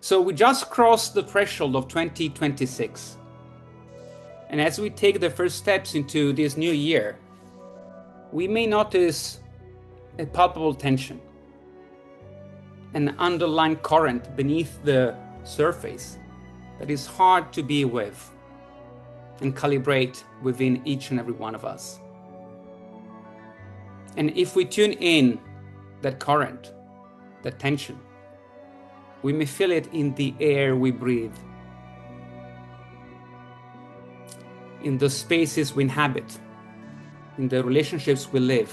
So we just crossed the threshold of 2026. And as we take the first steps into this new year, we may notice a palpable tension, an underlying current beneath the surface that is hard to be with and calibrate within each and every one of us. And if we tune in that current, that tension, we may feel it in the air we breathe, in the spaces we inhabit, in the relationships we live,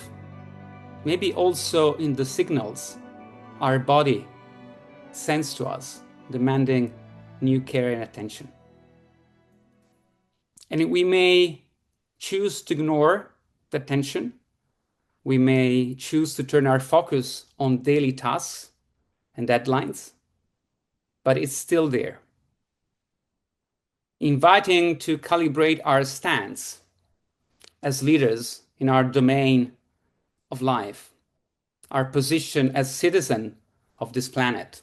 maybe also in the signals our body sends to us, demanding new care and attention. And we may choose to ignore the tension. We may choose to turn our focus on daily tasks and deadlines, but it's still there, inviting to calibrate our stance as leaders in our domain of life, our position as citizen of this planet,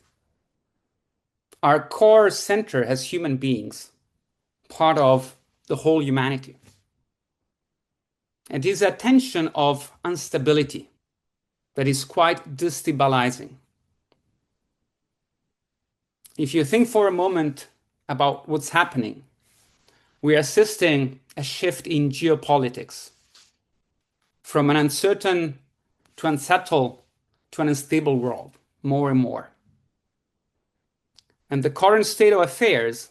our core center as human beings, part of the whole humanity. And this attention of instability that is quite destabilizing. If you think for a moment about what's happening, we are assisting a shift in geopolitics from an uncertain to unsettled to an unstable world, more and more. And the current state of affairs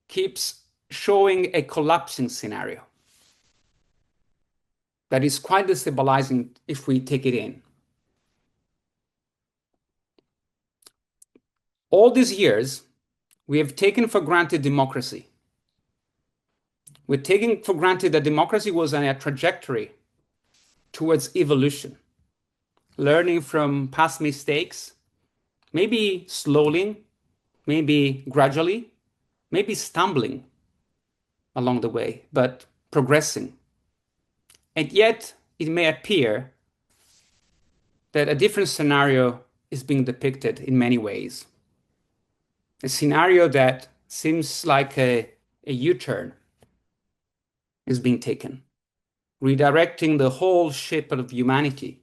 keeps showing a collapsing scenario that is quite destabilizing if we take it in. All these years, we have taken for granted democracy. We're taking for granted that democracy was on a trajectory towards evolution, learning from past mistakes, maybe slowly, maybe gradually, maybe stumbling along the way, but progressing. And yet, it may appear that a different scenario is being depicted in many ways. A scenario that seems like a U-turn is being taken, redirecting the whole ship of humanity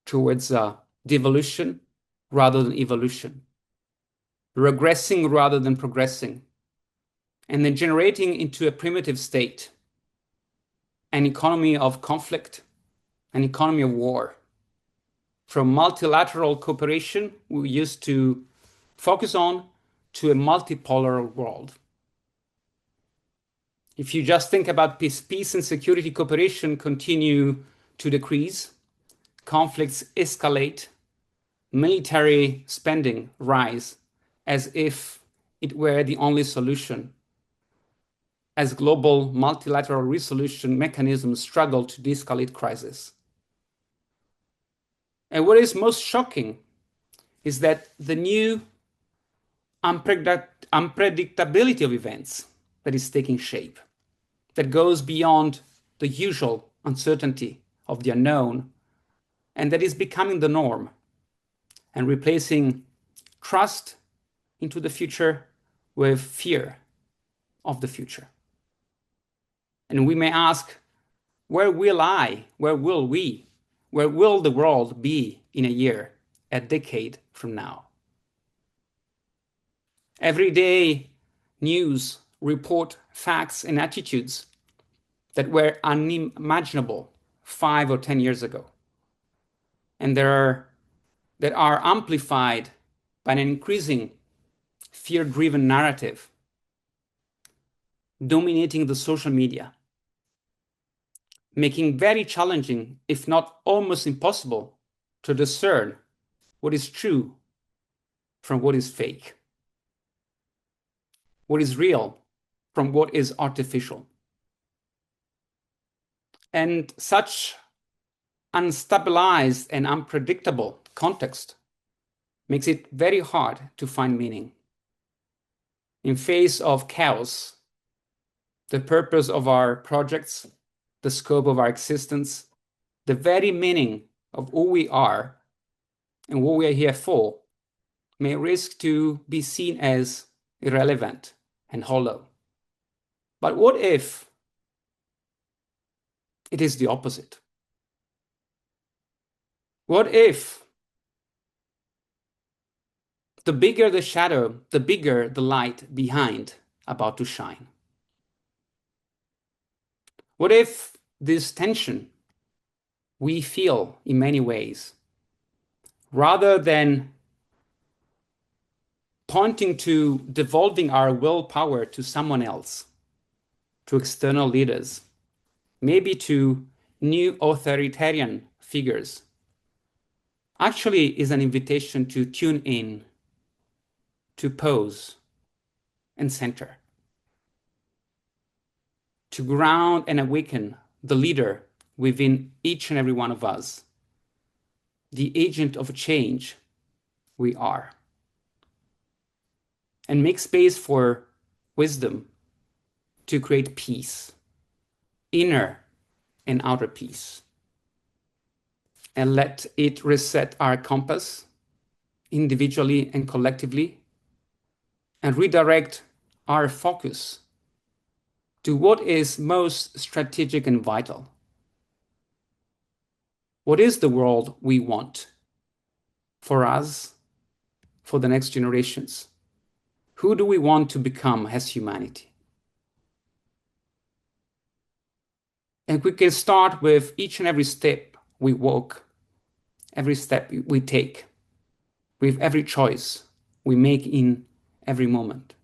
towards devolution rather than evolution, regressing rather than progressing, and then generating into a primitive state, an economy of conflict, an economy of war. From multilateral cooperation we used to focus on to a multipolar world. If you just think about peace and security cooperation continue to decrease, conflicts escalate, military spending rise as if it were the only solution, as global multilateral resolution mechanisms struggle to de-escalate crisis. And what is most shocking is that the new unpredictability of events that is taking shape, that goes beyond the usual uncertainty of the unknown, and that is becoming the norm and replacing trust into the future with fear of the future. And we may ask, where will we, where will the world be in a year, a decade from now? Every day, news report facts and attitudes that were unimaginable 5 or 10 years ago, and that are amplified by an increasing fear-driven narrative dominating the social media, making very challenging, if not almost impossible, to discern what is true from what is fake, what is real from what is artificial. And such unstabilized and unpredictable context makes it very hard to find meaning. In face of chaos, the purpose of our projects, the scope of our existence, the very meaning of who we are and what we are here for may risk to be seen as irrelevant and hollow. But what if it is the opposite? What if the bigger the shadow, the bigger the light behind about to shine? What if this tension we feel in many ways, rather than pointing to devolving our willpower to someone else, to external leaders, maybe to new authoritarian figures, actually is an invitation to tune in, to pause and center, to ground and awaken the leader within each and every one of us, the agent of change we are, and make space for wisdom to create peace, inner and outer peace, and let it reset our compass individually and collectively, and redirect our focus to what is most strategic and vital. What is the world we want for us, for the next generations? Who do we want to become as humanity? And we can start with each and every step we walk, every step we take, with every choice we make in every moment,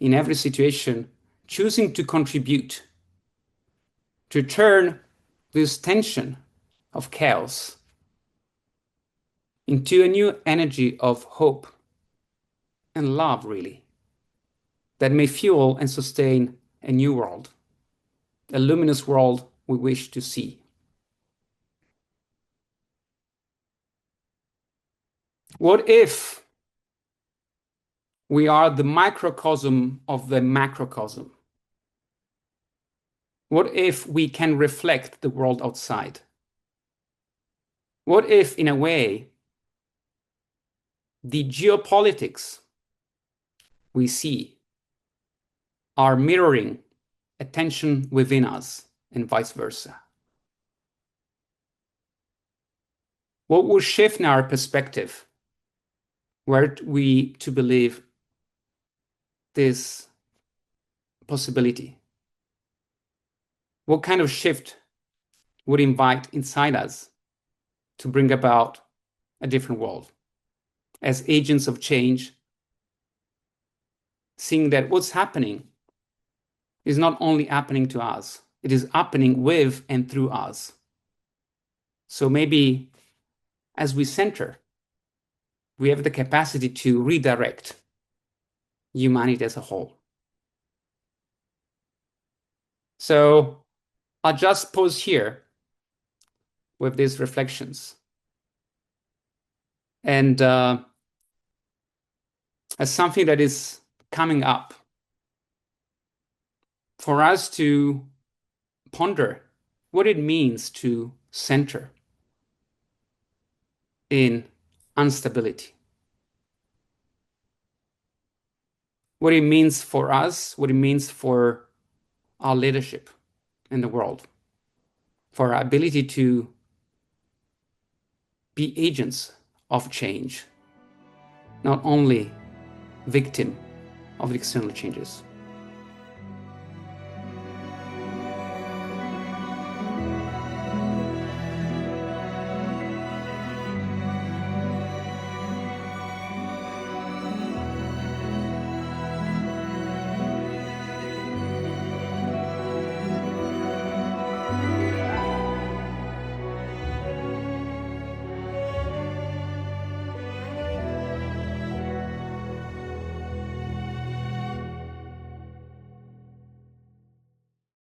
in every situation, choosing to contribute, to turn this tension of chaos into a new energy of hope and love, really, that may fuel and sustain a new world, a luminous world we wish to see. What if we are the microcosm of the macrocosm? What if we can reflect the world outside? What if, in a way, the geopolitics we see are mirroring a tension within us and vice versa? What will shift in our perspective were we to believe this possibility? What kind of shift would invite inside us to bring about a different world as agents of change, seeing that what's happening is not only happening to us, it is happening with and through us. So maybe as we center, we have the capacity to redirect humanity as a whole. So I'll just pause here with these reflections. And as something that is coming up for us to ponder what it means to center in instability. What it means for us, what it means for our leadership in the world, for our ability to be agents of change, not only victim of external changes.